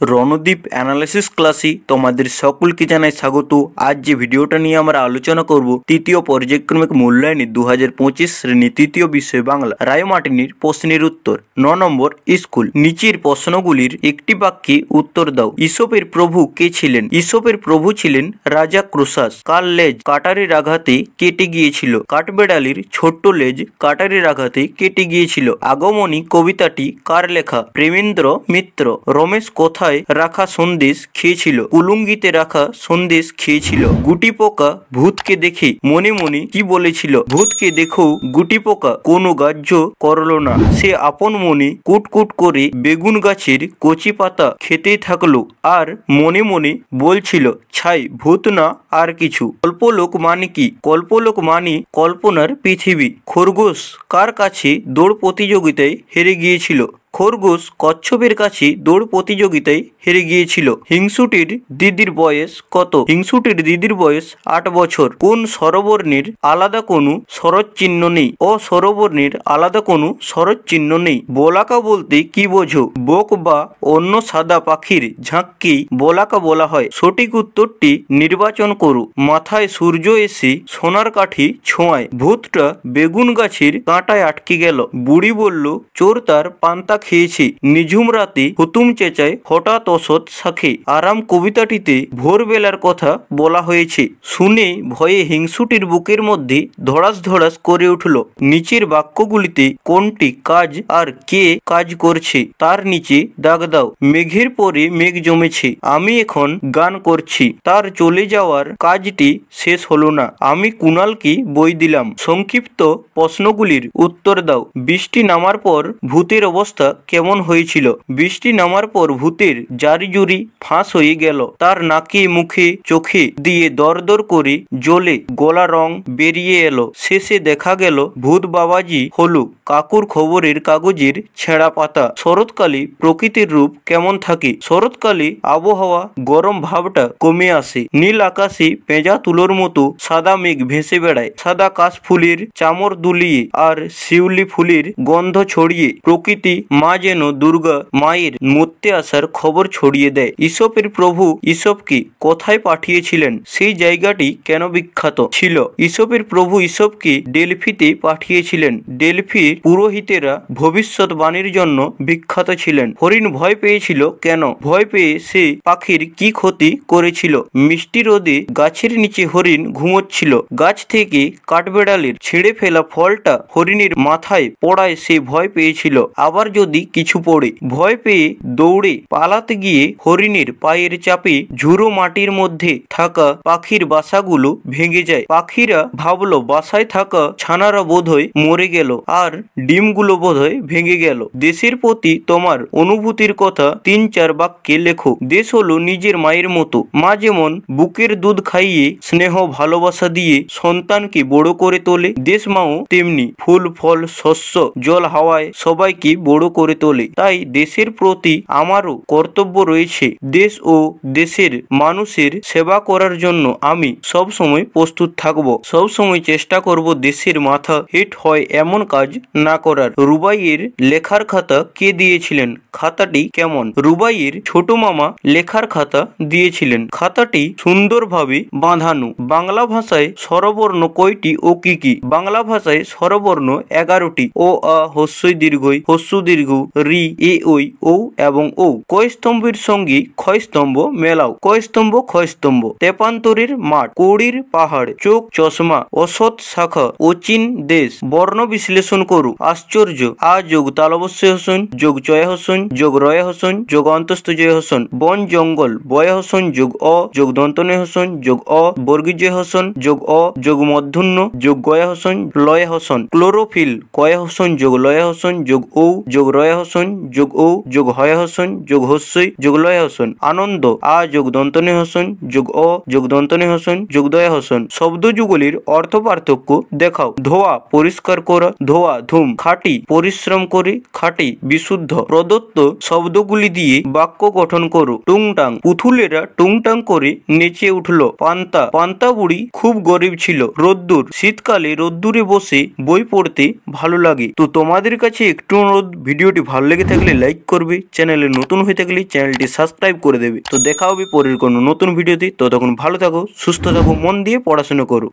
Randeep analysis ক্লাসে তোমাদের সকলকে জানাই স্বাগত। আজ যে ভিডিওটা নিয়ে আমরা আলোচনা করব তৃতীয় পর্যায়ক্রমিক মূল্যায়নে 2025 শ্রেণী তৃতীয় বিষয় বাংলা রায় মার্টিনের প্রশ্নের উত্তর। 9 নম্বর স্কুল। নিচের প্রশ্নগুলির একটি বাক্যে উত্তর দাও। ঈশপের প্রভু কে ছিলেন? ঈশপের প্রভু ছিলেন রাজা ক্রোসাস। কার লেজ কাটারির আঘাতে কেটে গিয়েছিল? কাঠবেড়ালির ছোট্ট লেজ কাটারির আঘাতে কেটে গিয়েছিল। আগমনী কবিতাটি কার লেখা? প্রেমেন্দ্র মিত্র। রমেশ কোথায় রাখা সন্দেশ খেয়েছিল? কুলুঙ্গিতে রাখা সন্দেশ খেয়েছিল। গুটি পোকা ভূতকে দেখে মনে মনে কি বলেছিল? ভূতকে দেখো গুটি পোকা কোনো গ্রাহ্য করলো না, সে আপন মনে কুটকুট করে বেগুন গাছের কচি পাতা খেতেই থাকলো আর মনে মনে বলছিল ছাই ভূত না আর কিছু। কল্পলোক মানে কি? কল্পলোক মানে কল্পনার পৃথিবী। খরগোশ কার কাছে দৌড় প্রতিযোগিতায় হেরে গিয়েছিল? খরগোশ কচ্ছপের কাছে দৌড় প্রতিযোগিতায় হেরে গিয়েছিল। হিংসুটির দিদির বয়স কত? হিংসুটির দিদির বয়স 8 বছর। কোন স্বরবর্ণের আলাদা কোনো স্বরজ চিহ্ন নেই? অস্বরবর্ণের আলাদা কোনো স্বরজ চিহ্ন নেই। বলাকা বলতে কি বোঝো? বক বা অন্য সাদা পাখির ঝাঁককেই বলাকা বলা হয়। সঠিক উত্তরটি নির্বাচন করো। মাথায় সূর্য এসে সোনার কাঠি ছোঁয়ায়, ভূতটা বেগুন গাছের কাঁটায় আটকে গেল। বুড়ি বলল চোর তার পান্তা খেয়েছে। নিঝুম রাতে হুতুম চেঁচায় হঠাৎ অসৎ শাখে। আরাম কবিতাটিতে ভোরবেলার কথা বলা হয়েছে। শুনে ভয়ে হিংসুটির বুকের মধ্যে ধড়াস ধড়াস করে উঠল। নিচের বাক্যগুলিতে কোনটি কাজ আর কে কাজ করছে তার নিচে দাগ দাও। মেঘের পরে মেঘ জমেছে, আমি এখন গান করছি, তার চলে যাওয়ার কাজটি শেষ হলো না, আমি কুণালকে বই দিলাম। সংক্ষিপ্ত প্রশ্নগুলির উত্তর দাও। বৃষ্টি নামার পর ভূতের অবস্থা কেমন হয়েছিল? বৃষ্টি নামার পর ভূতের জারিজুরি ফাঁস হয়ে গেল। তার নাকে মুখে চোখে দিয়ে দর দর করে জ্বলে গলা রং বেরিয়ে এলো। শেষে দেখা গেল ভূত বাবাজি হলো কাকুর খবরের কাগজের ছেঁড়া পাতা। শরৎকালে প্রকৃতির রূপ কেমন থাকে? শরৎকালে আবহাওয়া গরম ভাবটা কমে আসে। নীল আকাশে পেঁজা তুলোর মতো সাদা মেঘ ভেসে বেড়ায়। সাদা কাশ ফুলের চামড় দুলিয়ে আর শিউলি ফুলের গন্ধ ছড়িয়ে প্রকৃতি মা যেন দুর্গা মায়ের মরতে আসার খবর ছড়িয়ে দেয়। ঈশপের প্রভু ঈশপকে কোথায় পাঠিয়েছিলেন? সেই জায়গাটি কেন বিখ্যাত ছিল? ঈশপের প্রভু ঈশপকে ডেলফিতে পাঠিয়েছিলেন। ডেলফির পুরোহিতেরা ভবিষ্যৎবাণীর জন্য বিখ্যাত ছিলেন। হরিণ ভয় পেয়েছিল কেন? ভয় পেয়ে সে পাখির কি ক্ষতি করেছিল? মিষ্টি রোদে গাছের নিচে হরিণ ঘুমোচ্ছিল। গাছ থেকে কাঠবেড়ালির ছিঁড়ে ফেলা ফলটা হরিণের মাথায় পড়ায় সে ভয় পেয়েছিল। আবার যদি কিছু পড়ে? ভয় পেয়ে দৌড়ে পালাতে গিয়ে হরিণের পায়ের চাপে ঝুড়ো মাটির মধ্যে থাকা পাখির বাসাগুলো ভেঙে যায়। পাখিরা ভাবলো বাসায় থাকা ছানারা বোধহয় মরে গেল আর ডিমগুলো বোধহয় ভেঙে গেল। দেশের প্রতি তোমার অনুভূতির কথা 3-4 বাক্যে লেখো। দেশ হলো নিজের মায়ের মতো। মা যেমন বুকের দুধ খাইয়ে স্নেহ ভালোবাসা দিয়ে সন্তানকে বড় করে তোলে, দেশ মাও তেমনি ফুল ফল শস্য জল হাওয়ায় সবাইকে বড় করে তোলে। তাই দেশের প্রতি আমারও কর্তব্য রয়েছে। দেশ ও দেশের মানুষের সেবা করার জন্য আমি সব সময় প্রস্তুত থাকব। সব সময় চেষ্টা করব দেশের মাথা হেট হয় এমন কাজ না করার। রুবাইয়ের লেখার খাতা কে দিয়েছিলেন? খাতাটি কেমন? রুবাইয়ের ছোট মামা লেখার খাতা দিয়েছিলেন। খাতাটি সুন্দরভাবে বাঁধানো। বাংলা ভাষায় স্বরবর্ণ কয়টি ও কি কি? বাংলা ভাষায় স্বরবর্ণ 11টি। ও আ হস্যই দীর্ঘই হস্য দীর্ঘ রি এ ওই ও এবং ও। কয় স্তম্ভের সঙ্গে ক্ষয় স্তম্ভ মেলাও। কয় স্তম্ভ ক্ষয় স্তম্ভ। তেপান্তরের মাঠ, কৌড়ির পাহাড়, চোখ চশমা, অসৎ শাখা, অচিন দেশ। বর্ণ বিশ্লেষণ করু। আশ্চর্য আ যোগ তালবস্যয় হসন যোগ চয় হসন যোগ রয় হসন যোগ অন্তস্থ জয় হসন। বন জঙ্গল বয় হসন যোগ অ যোগ দন্তনে হসন যোগ অ বর্গীজয় হসন যোগ অ যোগ মধ্যন্য যোগ গয় হসন লয় হসন। ক্লোরোফিল কয় হসন যোগ লয় হসন যোগ ও যোগ রয় হসন যোগ ও যোগ হয় হসন যোগ হস্যই যোগ লয় হসন। আনন্দ আ যোগ দন্তনে হসন যোগ অ যোগ দন্তনে হসন যোগ দয় হসন। শব্দ যুগলের অর্থ পার্থক্য দেখাও। ধোয়া পরিষ্কার করা, ধোয়া ধুম। খাঁটি পরিশ্রম করে, খাঁটি বিশুদ্ধ। প্রদত্ত শব্দগুলি দিয়ে বাক্য গঠন করো। টুংটাং পুতুলেরা টুংটাং করে নেচে উঠল। পান্তা পান্তা বুড়ি খুব গরিব ছিল। রোদ্দুর শীতকালে রোদ্দুরে বসে বই পড়তে ভালো লাগে। তো তোমাদের কাছে একটু অনুরোধ, ভিডিও ভিডিওটি ভালো লেগে থাকলে লাইক করবে, চ্যানেলে নতুন হয়ে থাকলে চ্যানেলটি সাবস্ক্রাইব করে দেবে। তো দেখা হবে পরের কোনো নতুন ভিডিওতে। ততক্ষণ ভালো থাকো, সুস্থ থাকো, মন দিয়ে পড়াশোনা করো।